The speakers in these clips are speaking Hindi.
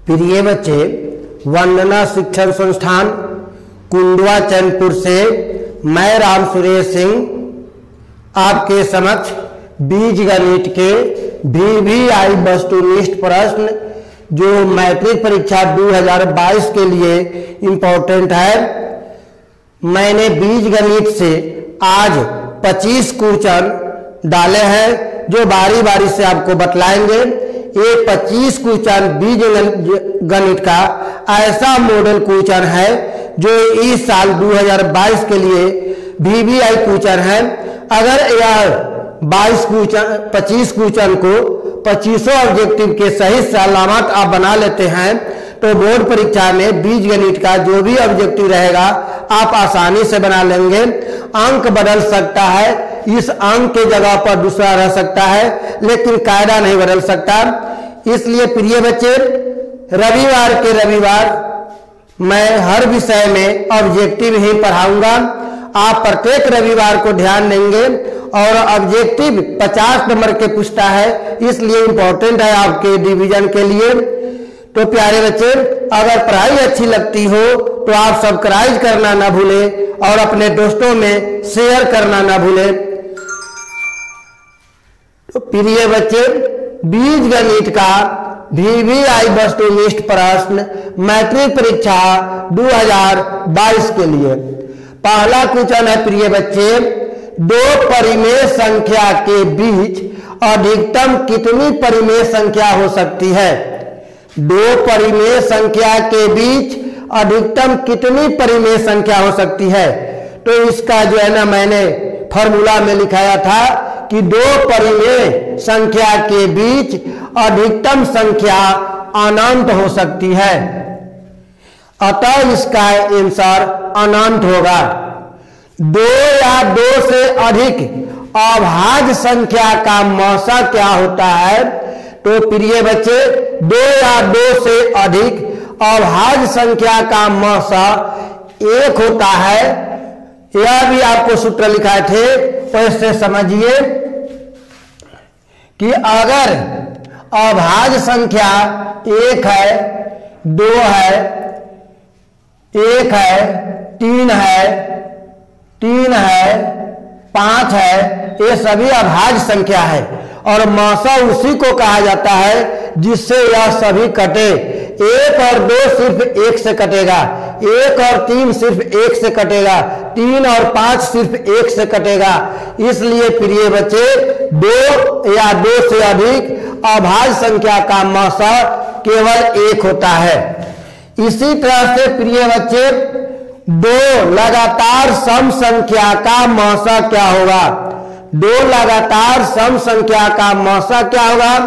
प्रिय बच्चे, वंदना शिक्षण संस्थान कुंडवा चैनपुर से मैं राम सुरेश सिंह आपके समक्ष बीज गणित के VVI वस्तुनिष्ठ प्रश्न जो मैट्रिक परीक्षा 2022 के लिए इम्पोर्टेंट है, मैंने बीज गणित से आज 25 क्वेश्चन डाले हैं जो बारी बारी से आपको बतलाएंगे। ये 25 क्वेश्चन बीज गणित का ऐसा मॉडल क्वेश्चन है जो इस साल 2022 के लिए VVI क्वेश्चन है। अगर यह 25 क्वेश्चन को 25 ऑब्जेक्टिव के सही सलामत आप बना लेते हैं तो बोर्ड परीक्षा में बीज गणित का जो भी ऑब्जेक्टिव रहेगा आप आसानी से बना लेंगे। अंक बदल सकता है, इस अंक के जगह पर दूसरा रह सकता है, लेकिन कायदा नहीं बदल सकता। इसलिए प्रिय बच्चे, रविवार के रविवार मैं हर विषय में ऑब्जेक्टिव ही पढ़ाऊंगा। आप प्रत्येक रविवार को ध्यान देंगे और ऑब्जेक्टिव 50 नंबर के पूछता है, इसलिए इंपॉर्टेंट है आपके डिवीजन के लिए। तो प्यारे बच्चे, अगर पढ़ाई अच्छी लगती हो तो आप सब्सक्राइब करना ना भूलें और अपने दोस्तों में शेयर करना ना भूलें। तो प्रिय बच्चे, बीज गणित का VVI वस्तुनिष्ठ प्रश्न मैट्रिक परीक्षा 2022 के लिए पहला क्वेश्चन है। प्रिय बच्चे, दो परिमेय संख्या के बीच अधिकतम कितनी परिमेय संख्या हो सकती है? दो परिमेय संख्या के बीच अधिकतम कितनी परिमेय संख्या हो सकती है? तो इसका जो है ना, मैंने फॉर्मूला में लिखाया था कि दो परिमेय संख्या के बीच अधिकतम संख्या अनंत हो सकती है, अतः इसका आंसर अनंत होगा। दो या दो से अधिक अभाज्य संख्या का मौसा क्या होता है? तो प्रिय बच्चे, दो या दो से अधिक अभाज्य संख्या का मौसा एक होता है। यह भी आपको सूत्र लिखाए थे, तो इससे समझिए कि अगर अभाज्य संख्या एक है, दो है, एक है, तीन है, पांच है, ये सभी अभाज्य संख्या है और मौसा उसी को कहा जाता है जिससे यह सभी कटे। एक और दो सिर्फ एक से कटेगा, एक और तीन सिर्फ एक से कटेगा, तीन और पांच सिर्फ एक से कटेगा। इसलिए प्रिय बच्चे, दो या दो से अधिक अभाज्य संख्या का मौसा केवल एक होता है। इसी तरह से प्रिय बच्चे, दो लगातार सम संख्या का मौसा क्या होगा? दो लगातार सम संख्या का मौसा क्या होगा?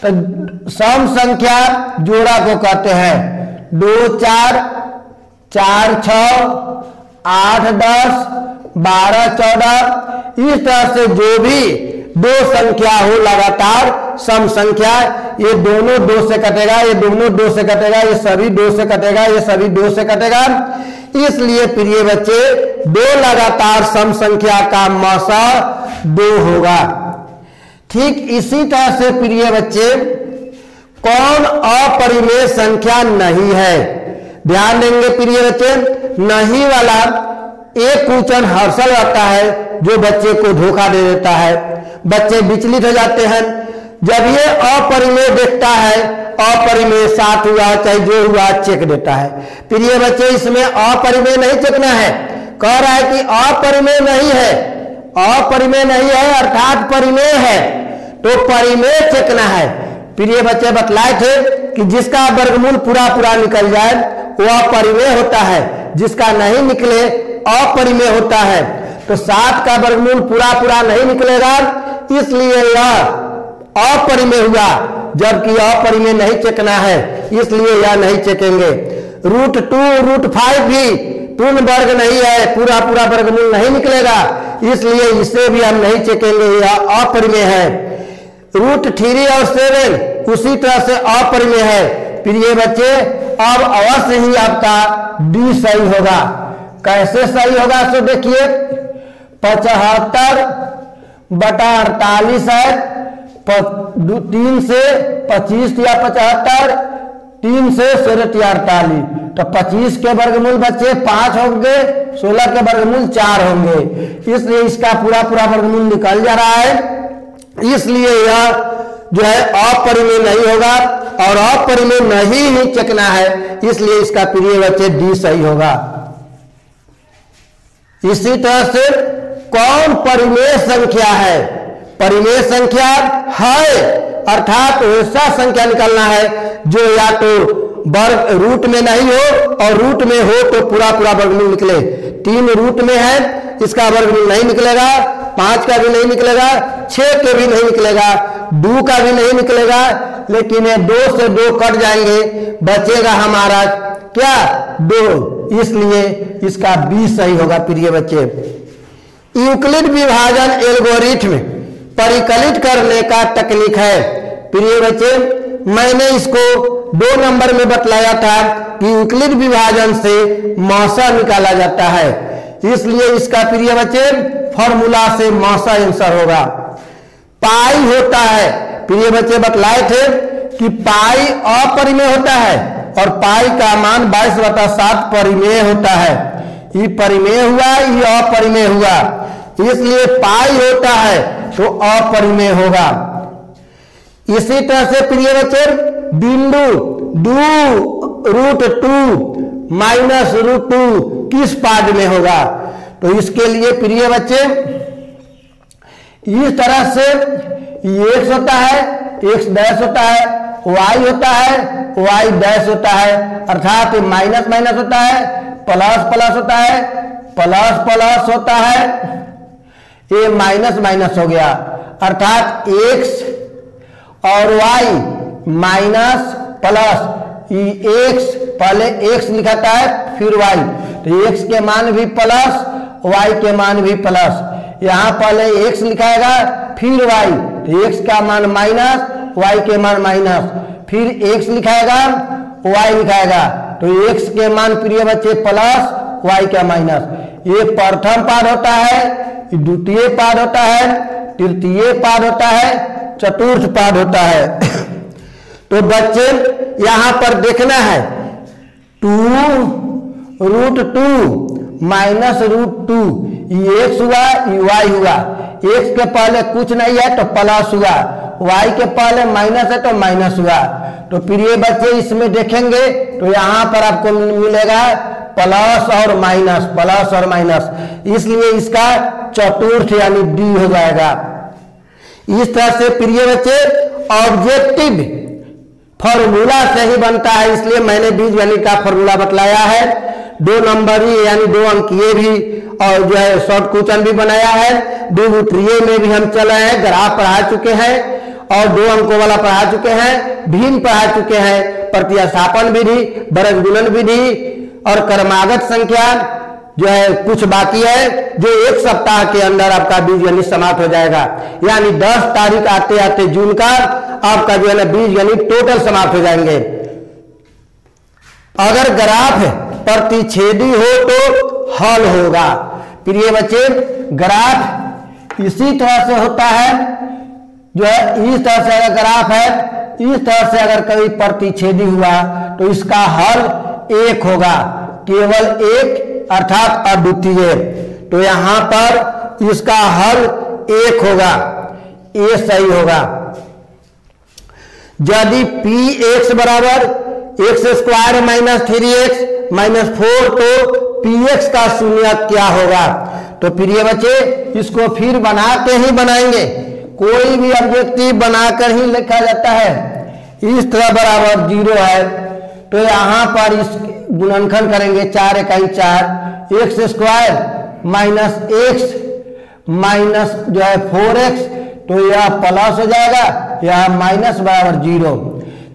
तो सम संख्या जोड़ा को कहते हैं। 2 4, 4 6, 8 10, 12 14, इस तरह से जो भी दो संख्या हो लगातार सम संख्या, ये दोनों दो से कटेगा, ये दोनों दो से कटेगा, ये सभी दो से कटेगा, ये सभी दो से कटेगा। इसलिए प्रिय बच्चे, दो लगातार सम संख्या का मौसा दो होगा। ठीक इसी तरह से प्रिय बच्चे, कौन अपरिमेय संख्या नहीं है? ध्यान देंगे प्रिय बच्चे, नहीं वाला एक क्वेश्चन हर्षल रहता है जो बच्चे को धोखा दे देता है, बच्चे विचलित हो जाते हैं। जब ये अपरिमेय देखता है, अपरिमेय 7 हुआ चाहे जो हुआ चेक देता है। प्रिय बच्चे, इसमें अपरिमेय नहीं चेकना है, कह रहा है कि अपरिमेय नहीं है, अपरिमेय नहीं है अर्थात परिमेय है, तो परिमेय चेकना है। प्रिय बच्चे, बतलाए थे कि जिसका वर्गमूल पूरा पूरा निकल जाए वह परिमेय होता है, जिसका नहीं निकले अपरिमेय होता है। तो 7 का वर्गमूल पूरा पूरा नहीं निकलेगा, इसलिए यह अपरिमेय हुआ, जबकि अपरिमेय नहीं चेकना है, इसलिए यह नहीं चेकेंगे। √2, √5 भी पूर्ण वर्ग नहीं है, पूरा पूरा वर्गमूल नहीं निकलेगा, इसलिए इसे भी हम नहीं चेकेंगे, यह अपरिमेय है। √3 और 7 उसी तरह से अपरिमेय है। प्रिय बच्चे, अब अवश्य ही आपका D सही होगा। कैसे सही होगा? सो देखिए, 75/48 है, 3 से 25 या 75, 3 से 48, तो 25 के वर्गमूल बच्चे 5 होंगे, 16 के वर्गमूल 4 होंगे, इसलिए इसका पूरा वर्गमूल निकल जा रहा है। इसलिए यह जो है अपरिमेय नहीं होगा और अपरिमेय नहीं ही चकना है, इसलिए इसका प्रिय बच्चे डी सही होगा। इसी तरह से कौन परिमेय संख्या है? परिमेय संख्या है अर्थात ऐसा संख्या निकालना है जो या तो वर्ग रूट में नहीं हो और रूट में हो तो पूरा वर्गमूल निकले। 3 रूट में है, इसका वर्गमूल नहीं निकलेगा, 5 का भी नहीं निकलेगा, 6 के भी नहीं निकलेगा, 2 का भी नहीं निकलेगा, लेकिन ये 2 से 2 कट जाएंगे, बचेगा हमारा क्या 2, इसलिए इसका बी सही होगा प्रिय बच्चे। यूक्लिड विभाजन एल्गोरिथ्म परिकलित करने का तकनीक है प्रिय बच्चे। मैंने इसको 2 नंबर में बतलाया था कि यूक्लिड विभाजन से मौसा निकाला जाता है, इसलिए इसका प्रिय बच्चे फॉर्मूला से मौसा आंसर होगा। पाई होता है प्रिय बच्चे, बतलाए थे कि पाई अपरिमेय होता है और पाई का मान 22/7 परिमेय होता है। ये परिमेय हुआ, ये अपरिमेय हुआ, इसलिए पाई होता है तो अपरिमेय होगा। इसी तरह से प्रिय बच्चे बिंदु √2 माइनस √2 किस पाद में होगा? तो इसके लिए प्रिय बच्चे इस तरह से x होता है, x डैश होता है, y होता है, y डैश होता है, अर्थात माइनस माइनस होता है, प्लस प्लस होता है, प्लस प्लस होता है, ये माइनस माइनस हो गया, अर्थात x और y माइनस प्लस, x पहले x लिखाता है फिर y, तो x के मान भी प्लस, y के मान भी प्लस, यहाँ पहले x लिखाएगा फिर y, तो x का मान माइनस, y के मान माइनस, फिर x लिखाएगा y लिखाएगा, तो x के मान प्रिय बच्चे प्लस, y का माइनस। ये प्रथम पाद होता है, द्वितीय पाद होता है, तृतीय पाद होता है, चतुर्थ पाद होता है। तो बच्चे यहां पर देखना है 2√2 माइनस √2, ये x हुआ, ये y हुआ, x के पहले कुछ नहीं है तो प्लस हुआ, y के पहले माइनस है तो माइनस हुआ। तो प्रिय बच्चे इसमें देखेंगे तो यहां पर आपको मिलेगा प्लस और माइनस, प्लस और माइनस, इसलिए इसका चतुर्थ यानी डी हो जाएगा। इस तरह से प्रिय बच्चे ऑब्जेक्टिव फॉर्मूला से ही बनता है, इसलिए मैंने बीजगणित का फॉर्मूला बतलाया है। 2 नंबर ही यानी 2 अंकीय भी और जो है शॉर्ट क्वेश्चन भी बनाया है, द्विसूत्रीय में भी हम चले हैं, ग्राफ पढ़ा चुके हैं और 2 अंकों वाला पढ़ा चुके हैं, भिन्न पढ़ा चुके हैं, प्रतिस्थापन विधि, बरज गुणन विधि और क्रमागत संख्या जो है कुछ बाकी है, जो 1 सप्ताह के अंदर आपका बीजगणित समाप्त हो जाएगा, यानी 10 तारीख आते आते जून का आपका जो है ना बीजगणित टोटल समाप्त हो जाएंगे। अगर ग्राफ प्रतिच्छेदी हो तो हल होगा प्रिय बच्चे। ग्राफ इसी तरह से होता है, जो है इस तरह से अगर ग्राफ है, इस तरह से अगर कभी प्रतिच्छेदी हुआ तो इसका हल 1 होगा, केवल 1 अर्थात अद्वितीय। तो यहां पर इसका हल 1 होगा, ये सही होगा। यदि px बराबर x² माइनस 3x माइनस 4 तो px का शून्य क्या होगा? तो प्रिय बच्चे इसको फिर बना के ही बनाएंगे, कोई भी ऑब्जेक्टिव बनाकर ही लिखा जाता है। इस तरह बराबर 0 है तो यहां पर इस गुणनखंड करेंगे 4 इकाई 4, x² माइनस x माइनस जो है 4x, तो यह प्लस हो जाएगा, यह माइनस बराबर 0।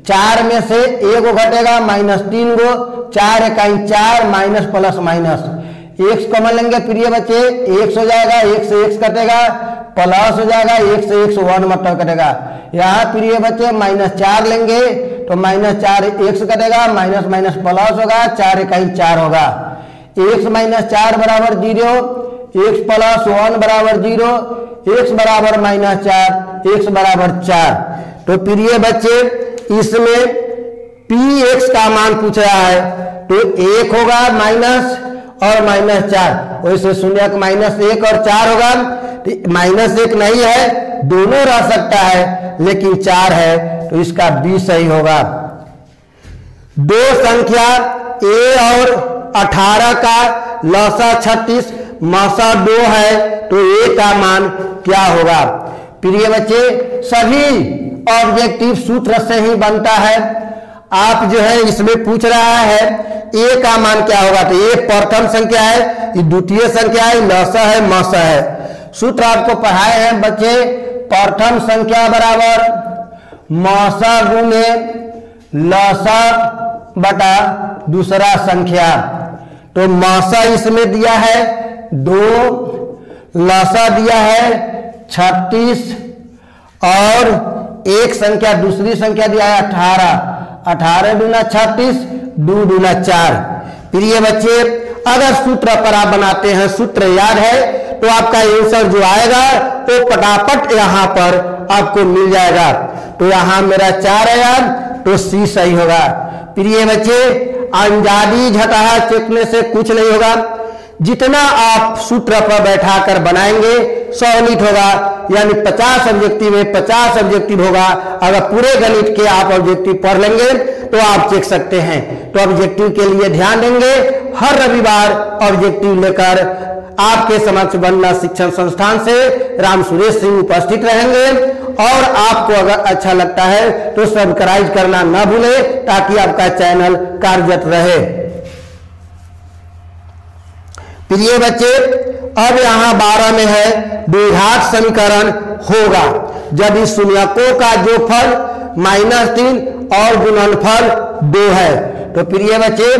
4 में से 1 को घटेगा -3 गो, 4 इकाई 4 minus plus minus, x common लेंगे प्रिय बच्चे, x हो जाएगा, 1 से x कटेगा, प्लस हो जाएगा, 1 से 1 1 मतलब कटेगा। यहाँ प्रिय बच्चे -4 लेंगे तो -4 x कटेगा, माइनस माइनस प्लस होगा, 4 इकाई 4 होगा, x - 4 बराबर 0, x + 1 बराबर 0, x बराबर -4, x बराबर 4। तो प्रिय बच्चे इसमें पी एक्स का मान पूछ रहा है तो 1 होगा माइनस और -4, वैसे शून्य -1 और 4 होगा। -1 नहीं है, दोनों रह सकता है, लेकिन 4 है तो इसका बी सही होगा। दो संख्या a और 18 का लसा 36 मसा 2 है तो a का मान क्या होगा? प्रिय बच्चे, सभी ऑब्जेक्टिव सूत्र से ही बनता है। आप जो है इसमें पूछ रहा है a का मान क्या होगा, तो a प्रथम संख्या है, ये द्वितीय संख्या है, लसा है, मसा है। सूत्र आपको पढ़ाए हैं बच्चे, प्रथम संख्या बराबर मसा गुने लसा बटा दूसरा संख्या। तो मसा इसमें दिया है 2, लसा दिया है 36 और एक संख्या दूसरी संख्या दिया है 18। 18 दूना 36, 2 दूना 4। प्रिय बच्चे, अगर सूत्र पर आप बनाते हैं, सूत्र याद है तो आपका आंसर जो आएगा वो फटाफट यहाँ पर आपको मिल जाएगा। तो यहाँ मेरा 4 आया तो सी सही होगा। प्रिय बच्चे, अंजादी झटहा चेकने से कुछ नहीं होगा, जितना आप सूत्र पर बैठाकर बनाएंगे 100 यूनिट होगा, यानी 50 ऑब्जेक्टिव में 50 ऑब्जेक्टिव होगा। अगर पूरे गणित के आप ऑब्जेक्टिव पढ़ लेंगे तो आप चेक सकते हैं। तो ऑब्जेक्टिव के लिए ध्यान देंगे, हर रविवार ऑब्जेक्टिव लेकर आपके समक्ष वंदना शिक्षण संस्थान से राम सुरेश सिंह उपस्थित रहेंगे। और आपको अगर अच्छा लगता है तो सब्सक्राइब करना ना भूलें, ताकि आपका चैनल कार्यरत रहे। प्रिय बच्चे, अब यहाँ 12 में है द्विघात समीकरण होगा यदि शून्यकों का जोड़फल -3 और गुणनफल 2 है। तो प्रिय बच्चे,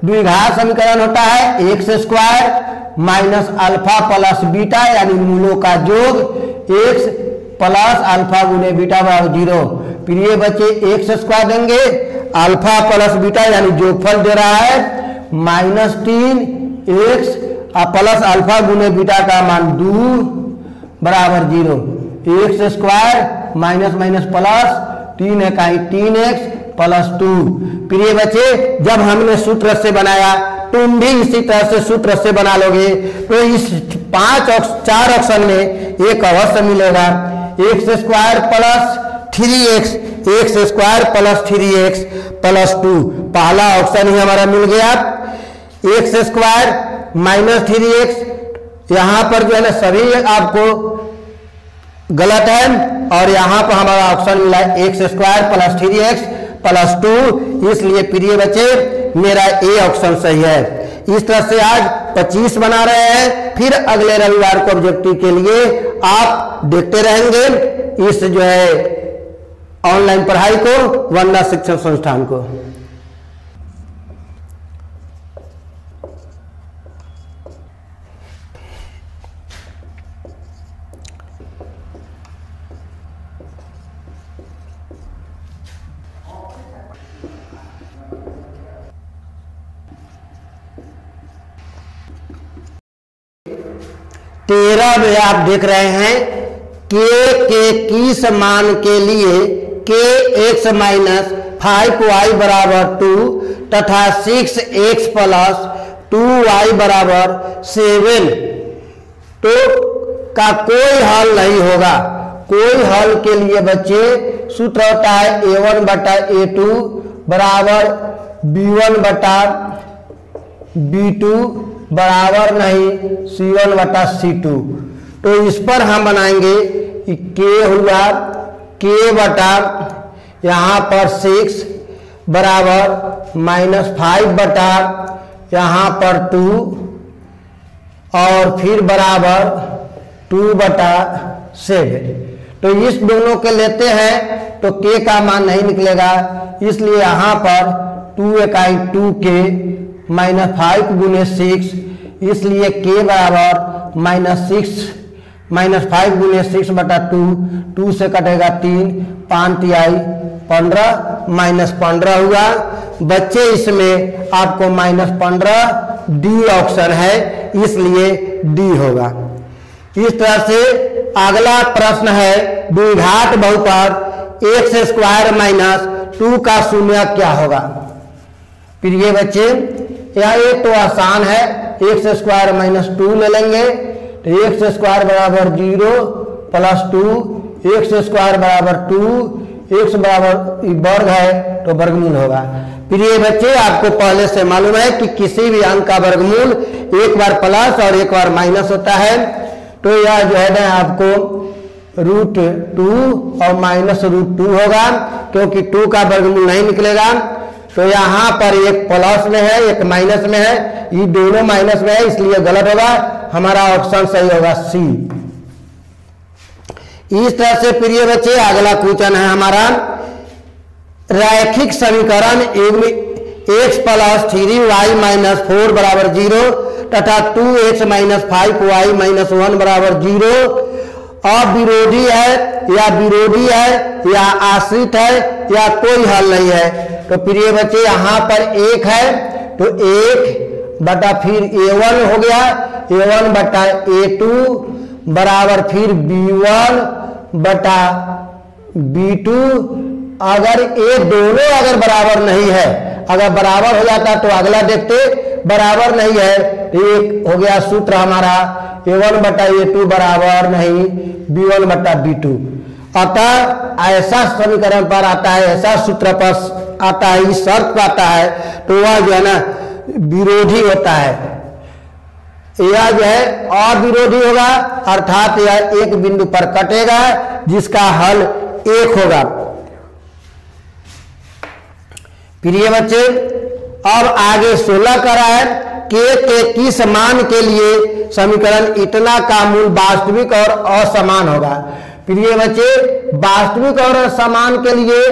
द्विघात समीकरण होता है x² minus alpha plus beta, यानी मूलों का योग x प्लस अल्फा गुने बीटा बराबर 0। प्रिय बच्चे, x² देंगे, अल्फा प्लस बीटा यानी जोगफल दे रहा है -3 x प्लस अल्फा गुने बीटा का मान 2 बराबर 0। x² माइनस माइनस प्लस 3 इकाई 3x प्लस 2। प्रिय बच्चे, जब हमने सूत्र से बनाया तुम भी इसी तरह से सूत्र से बना लोगे तो इस 4 ऑप्शन में एक अवश्य मिलेगा। x² plus 3x, x² plus 3x plus 2, पहला ऑप्शन ही हमारा मिल गया। x² माइनस 3x, यहाँ पर जो है ना सभी आपको गलत है, और यहाँ पर हमारा ऑप्शन मिला x² प्लस 3x प्लस 2, इसलिए प्रिय बच्चे मेरा ए ऑप्शन सही है। इस तरह से आज 25 बना रहे हैं, फिर अगले रविवार को ऑब्जेक्टिव के लिए आप देखते रहेंगे इस जो है ऑनलाइन पढ़ाई को, वंदना शिक्षण संस्थान को। तेरह में आप देख रहे हैं के किस मान के लिए के x माइनस 5y बराबर 2 तथा 6x प्लस 2y बराबर 7 तो का कोई हल नहीं होगा। कोई हल के लिए बच्चे सूत्र होता है a1 बटा a2 बराबर b1 बटा b2 बराबर नहीं c1 बटा c2। तो इस पर हम बनाएंगे k हुआ k बटा यहाँ पर 6 बराबर -5 बटा यहाँ पर 2 और फिर बराबर 2 बटा 7। तो इस दोनों के लेते हैं तो k का मान नहीं निकलेगा, इसलिए यहाँ पर 2 इकाई 2k -5 गुने 6, इसलिए k बराबर -5 गुने 6 बटा 2 से कटेगा 3, 5 तिहाई 15 -15 हुआ। बच्चे इसमें आपको -15 डी ऑप्शन है, इसलिए डी होगा। इस तरह से अगला प्रश्न है द्विघात बहुपद x² माइनस 2 का शून्य क्या होगा। प्रिय बच्चे यहाँ ये तो आसान है, एक्स स्क्वायर माइनस 2 ले लेंगे तो एक्स स्क्वायर बराबर 0 प्लस 2, एक्स स्क्वायर बराबर 2, एक्स बराबर वर्ग है तो वर्गमूल होगा। प्रिय बच्चे आपको पहले से मालूम है कि किसी भी अंक का वर्गमूल एक बार प्लस और एक बार माइनस होता है, तो यह जो है ना आपको √2 और माइनस √2 होगा, क्योंकि 2 का वर्गमूल नहीं निकलेगा। तो यहाँ पर एक प्लस में है एक माइनस में है, ये दोनों माइनस में है इसलिए गलत होगा, हमारा ऑप्शन सही होगा सी। इस तरह से प्रिय बच्चे अगला क्वेश्चन है हमारा, रैखिक समीकरण x + 3y - 4 बराबर 0 तथा 2x - 5y - 1 बराबर 0 अविरोधी है या विरोधी है या आश्रित है या कोई हल नहीं है। तो प्रिय बच्चे यहाँ पर 1 है तो 1 बटा फिर a1 हो गया, a1 बटा a2 बराबर फिर b1 बटा b2। अगर ये दोनों अगर बराबर नहीं है, अगर बराबर हो जाता तो अगला देखते, बराबर नहीं है तो एक हो गया सूत्र हमारा a1 बटा a2 बराबर नहीं b1 बटा b2। अतः ऐसा समीकरण पर आता है, ऐसा सूत्र पर आता है, इस शर्त पर आता है तो वह जो है ना विरोधी होता है, यह जो है अविरोधी होगा, अर्थात यह एक बिंदु पर कटेगा जिसका हल 1 होगा। प्रिय बच्चे अब आगे 16 कर रहा है, के किस मान के लिए समीकरण इतना का मूल वास्तविक और असमान होगा। प्रिय बच्चे वास्तविक और असमान के लिए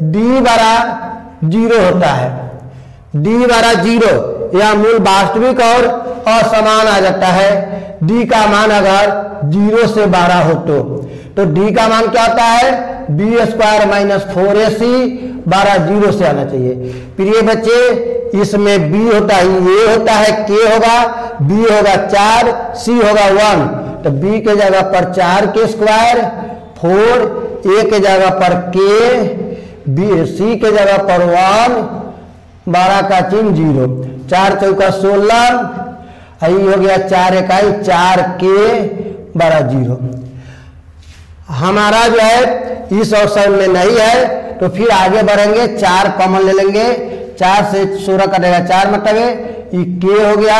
d बराबर 0 होता है, d बराबर 0 या मूल वास्तविक और असमान आ जाता है। d का मान अगर 0 से 12 हो तो d का मान क्या होता है, b² - 4ac 12 0 से आना चाहिए। प्रिय बच्चे इसमें b होता है, a होता है, k होगा, b होगा 4, c होगा 1, तो b के जगह पर 4k², 4 a के जगह पर k, c के जगह पर 1, 12 का चिन्ह 0, 4 चौका 16, यही हो गया 4 इकाई 4k बराबर 0। हमारा जो है इस ऑप्शन में नहीं है तो फिर आगे बढ़ेंगे, 4 कॉमन ले लेंगे, 4 से 16 कटेगा 4 मतलब ये k हो गया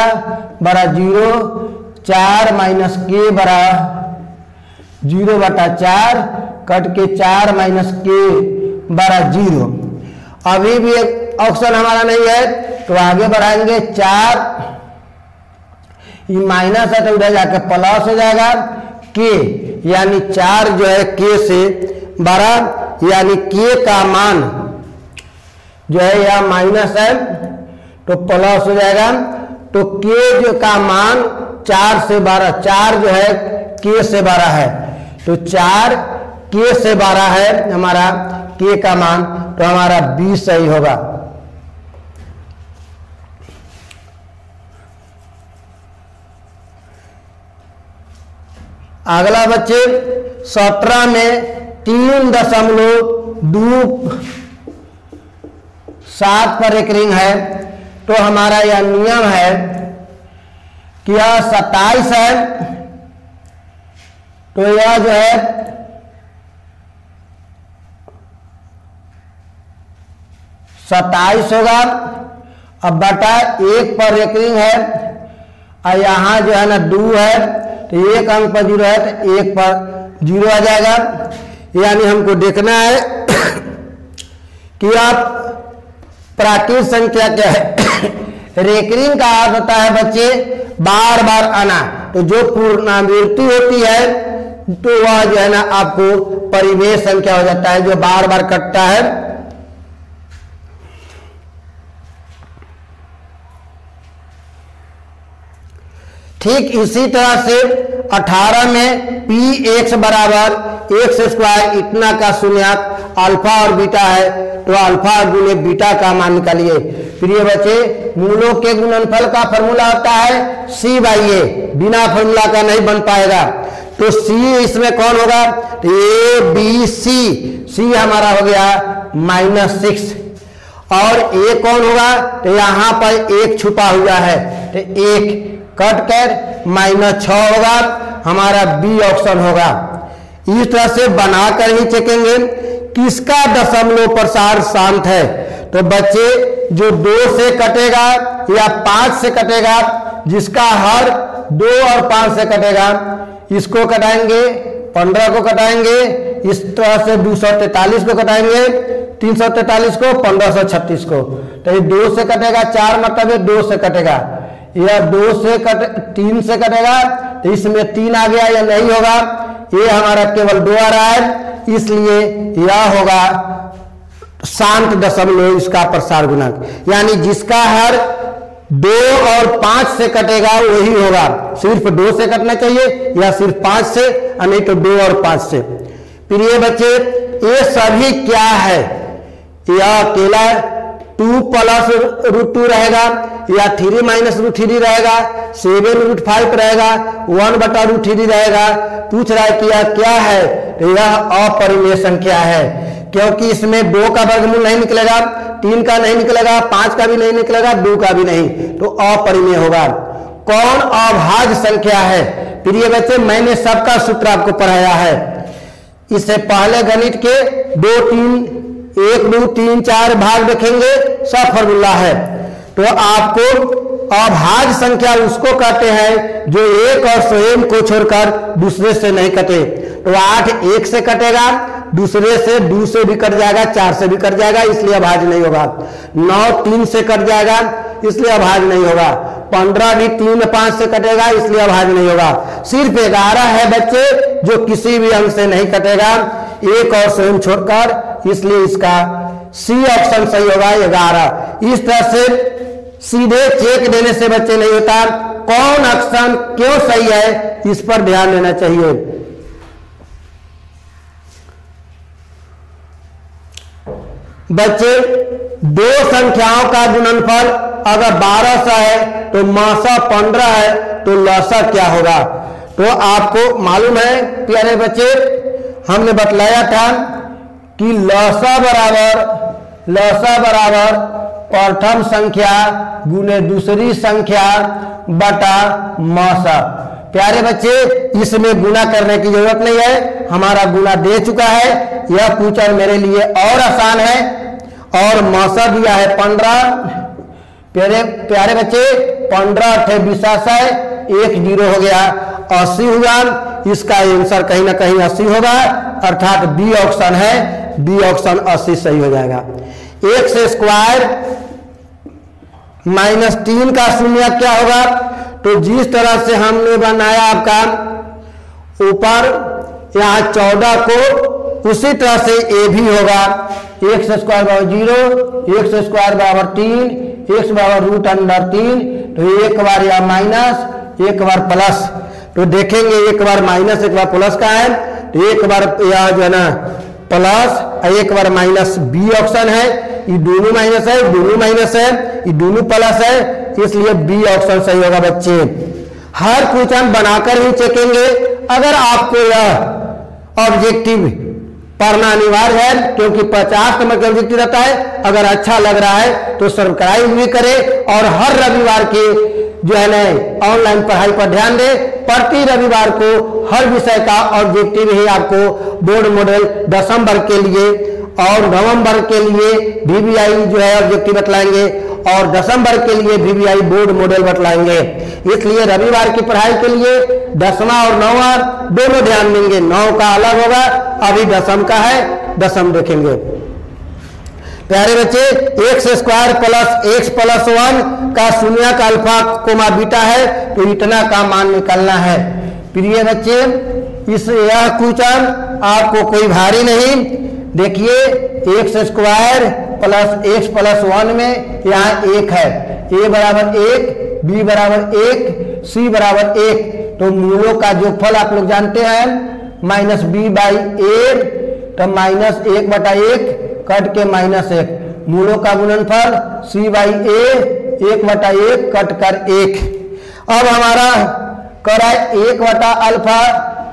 बड़ा 0, 4 माइनस k बड़ा 0 बटा 4 कट के 4 माइनस k बड़ा 0। अभी भी एक ऑप्शन हमारा नहीं है तो आगे बढ़ाएंगे, 4 ये माइनस है तो उधर जाके प्लस हो जाएगा k, यानी 4 जो है k से बड़ा, यानी k का मान जो है यह माइनस है तो प्लस हो जाएगा, तो k जो का मान 4 से 12, 4 जो है k से 12 है तो 4 k से 12 है हमारा k का मान, तो हमारा b सही होगा। अगला बच्चे 17 में 3.27 पर एक रिंग है, तो हमारा यह नियम है कि यह 27 है तो यह जो है 27 होगा। अब बटा 1 पर एक रिंग है और यहाँ जो है ना 2 है तो 1 अंक पर 0 है तो 1 पर 0 आ जाएगा। यानी हमको देखना है कि आप प्राकृत संख्या क्या है। रेकरिंग का अर्थ होता है बच्चे बार बार आना, तो जो पूर्णावृत्ति होती है तो वह जो है ना आपको परिवेश संख्या हो जाता है, जो बार बार कटता है। ठीक इसी तरह से 18 में px बराबर x² इतना का शून्यक अल्फा और बीटा है, तो अल्फा गुणे बीटा का मान निकालिए। प्रिय बच्चे मूलों के गुणनफल का फॉर्मूला होता है c/a, बिना फॉर्मूला का नहीं बन पाएगा। तो c इसमें कौन होगा, a b c, c हमारा हो गया -6 और ए कौन होगा, तो यहाँ पर एक छुपा हुआ है, तो एक कट कर -6 होगा, हमारा बी ऑप्शन होगा। इस तरह से बनाकर ही चेकेंगे किसका दशमलव प्रसार शांत है। तो बच्चे जो 2 से कटेगा या 5 से कटेगा, जिसका हर 2 और 5 से कटेगा, इसको कटाएंगे, 15 को कटाएंगे, इस तरह से 243 को कटाएंगे, 343 को, 1536 को। तो ये 2 से कटेगा, 4 मतलब 2 से कटेगा, या 3 से कटेगा, तो इसमें 3 आ गया, या नहीं होगा, ये हमारा केवल 2 आ रहा है, इसलिए यह होगा शांत दशमलव इसका प्रसार गुणांक, यानी जिसका हर 2 और 5 से कटेगा वही होगा। सिर्फ 2 से कटना चाहिए या सिर्फ 5 से, नहीं तो 2 और 5 से। प्रिय बच्चे, ये सभी क्या है, यह अकेला 2 + √2 रहेगा, या 3 - √3 रहेगा, 7√5 रहेगा, 1/√3 रहेगा। पूछ रहा है कि यह क्या है, तो यह अपरिमेय संख्या है, क्योंकि इसमें 2 का वर्गमूल नहीं निकलेगा, 3 का नहीं निकलेगा, 5 का भी नहीं निकलेगा, 2 का भी नहीं, तो अपरिमेय होगा। कौन अभाज्य संख्या है? प्रिय बच्चे, मैंने सबका सूत्र आपको पढ़ाया है, इससे पहले गणित के 2, 3, 1, 2, 3, 4 भाग देखेंगे, सब फॉर्मूला है। तो आपको अभाज्य संख्या उसको कहते हैं जो एक और स्वयं को छोड़कर दूसरे से नहीं कटे। तो 8 1 से कटेगा, दूसरे से 2 से भी कट जाएगा, 4 से भी कट जाएगा, इसलिए अभाज्य नहीं होगा। 9 3 से कट जाएगा, इसलिए अभाज्य नहीं होगा। 15 भी 3 5 से कटेगा, इसलिए अभाज्य नहीं होगा। सिर्फ 11 है बच्चे जो किसी भी अंक से नहीं कटेगा, एक और स्वयं छोड़कर, इसलिए इसका सी ऑप्शन सही होगा 11। इस तरह से सीधे चेक देने से बच्चे नहीं होता, कौन ऑप्शन क्यों सही है, इस पर ध्यान देना चाहिए। बच्चे, 2 संख्याओं का गुणनफल अगर 1200 है तो मौसा 15 है, तो लौसा क्या होगा? तो आपको मालूम है प्यारे बच्चे, हमने बतलाया था कि लौसा बराबर प्रथम संख्या गुने दूसरी संख्या बटा मौसा। प्यारे बच्चे, इसमें गुना करने की जरूरत नहीं है, हमारा गुना दे चुका है। यह पूछना मेरे लिए और आसान है, और मौसा दिया है 15। प्यारे बच्चे, 15 × 20 है, 1 0 हो गया, 80 हुआ। इसका आंसर कहीं ना कहीं 80 होगा, अर्थात बी ऑप्शन है, बी ऑप्शन 80 सही हो जाएगा। x² - 3 का शून्य क्या होगा? तो जिस तरह से हमने बनाया आपका ऊपर यहाँ 14 को, उसी तरह से ए भी होगा। x² = 0, x² = 3, x √√3, तो एक बार या माइनस, एक बार प्लस। तो देखेंगे एक बार माइनस एक बार प्लस का है, तो एक बार यह जो है ना प्लस, एक बार माइनस, बी ऑप्शन है। ये दोनों माइनस है, दोनों माइनस है, ये दोनों प्लस है, इसलिए बी ऑप्शन सही होगा बच्चे। हर क्वेश्चन बनाकर ही चेकेंगे। अगर आपको यह ऑब्जेक्टिव पढ़ना अनिवार्य है, क्योंकि 50 नंबर का ऑब्जेक्टिव रहता है। अगर अच्छा लग रहा है तो सब्सक्राइब भी करें, और हर रविवार के जो है ना ऑनलाइन पढ़ाई पर ध्यान दें। प्रति रविवार को हर विषय का ऑब्जेक्टिव ही आपको बोर्ड मॉडल 10वीं वर्ग के लिए और 9वीं वर्ग के लिए VVI जो है ऑब्जेक्टिव बतलाएंगे, और 10वीं वर्ग के लिए VVI बोर्ड मॉडल बतलाएंगे। इसलिए रविवार की पढ़ाई के लिए 10वां और 9वां दोनों ध्यान देंगे। 9 का अलग होगा, अभी 10वीं का है, 10वीं देखेंगे। प्यारे बच्चे, x² + x + 1 का शून्य का अल्फा कोमा बीटा है, तो इतना का मान निकालना है। प्रिय बच्चे, इस यह क्वेश्चन आपको कोई भारी नहीं। देखिए, x² + x + 1 में यहाँ 1 है, a = 1, b = 1, c = 1। तो मूलों का जोगफल आप लोग जानते हैं -b/a, तो -1/1 कट के -1, मूलों का गुणनफल c/a, 1/1 कट कर 1। अब हमारा करा 1/अल्फा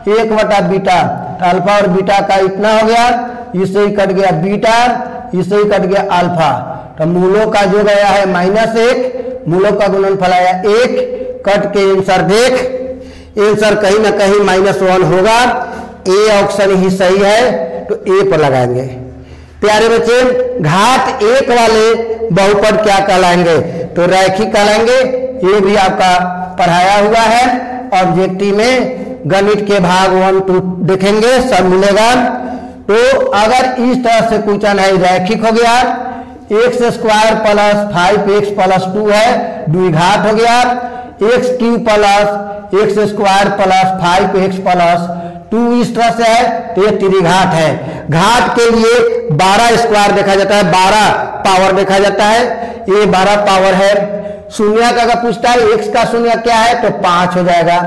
1/बीटा, तो अल्फा और बीटा का इतना हो गया, इससे ही कट गया बीटा, इससे ही कट गया अल्फा। तो मूलों का जो गया है -1, मूलों का गुणनफल आया 1, कट के आंसर देख, आंसर कहीं ना कहीं -1 होगा। ए ऑप्शन ही सही है, तो ए पर लगाएंगे। प्यारे बच्चे, घात 1 वाले बहुपद क्या कहलाएंगे? तो रैखिक कहलाएंगे। ये भी आपका पढ़ाया हुआ है, ऑब्जेक्टिव में गणित के भाग 1 2 देखेंगे, सब मिलेगा। तो अगर इस तरह से क्वेश्चन है, रैखिक हो गया, x² + 5x + 2 है, द्विघात हो गया, x³ + x² + 5x + 2 इस तरह से है, तो ये त्रिघात है। घात के लिए 12 स्क्वायर देखा जाता है, 12 पावर देखा जाता है, ये 12 पावर है। शून्य का अगर पूछता है x का शून्य क्या है, तो 5 हो जाएगा।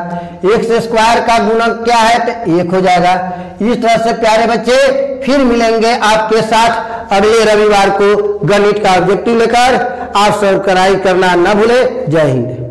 x² का गुणक क्या है, तो 1 हो जाएगा। इस तरह से प्यारे बच्चे फिर मिलेंगे आपके साथ अगले रविवार को गणित का ऑब्जेक्टिव लेकर। आप सब्सक्राइब करना न भूले। जय हिंद।